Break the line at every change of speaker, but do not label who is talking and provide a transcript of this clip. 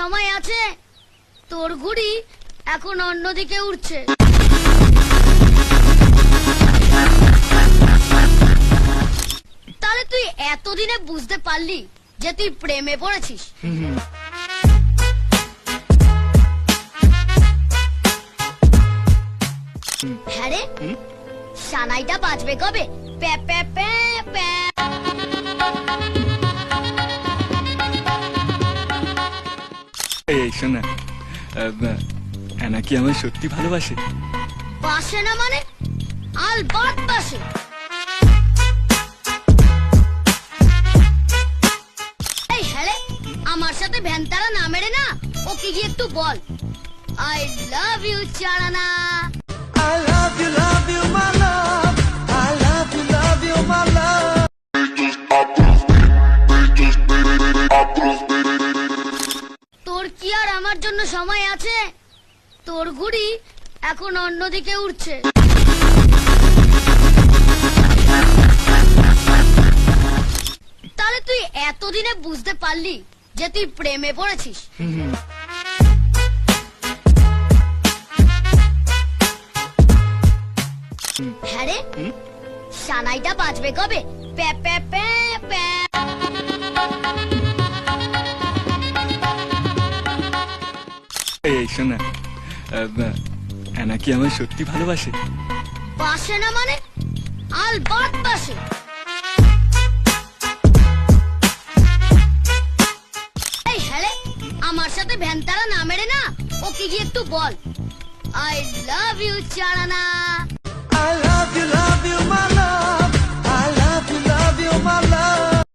সময় আছে, তোর ঘুড়ি এখন অন্যদিকে উড়ছে। তাহলে তুই এতদিনে বুঝতে পারলি যে তুই প্রেমে পড়েছিস। হ্যাঁ রে, সানাইটা বাজবে কবে? প্যা প্যা প্যা প্যা।
এই শোনা, কি আমার সত্যি ভালোবাসে?
বাসে না মানে আলবাত বাসে। এই হ্যাঁ রে, আমার সাথে ভ্যানতারা না মেরে না ওকে গিয়ে একটু বল, আই লাভ ইউ চারানা।
I love you, my love. I love you, my love.
তোর কি আর আমার জন্য সময় আছে? তোর ঘুড়ি এখন অন্যদিকে উড়ছে। তাহলে তুই এতদিনে বুঝতে পারলি যে তুই প্রেমে পড়েছিস। হ্যাঁ রে, সানাইটা বাজবে কবে? প্যা প্যা প্যা প্যা।
এই শোনা, কি আমার সত্যি ভালোবাসে?
বাসে না মানে আলবাত বাসে। এই হ্যাঁ রে, আমার সাথে ভ্যানতারা না মেরে না ওকে গিয়ে একটু বল, আই লাভ ইউ চারানা।
I love you, my love.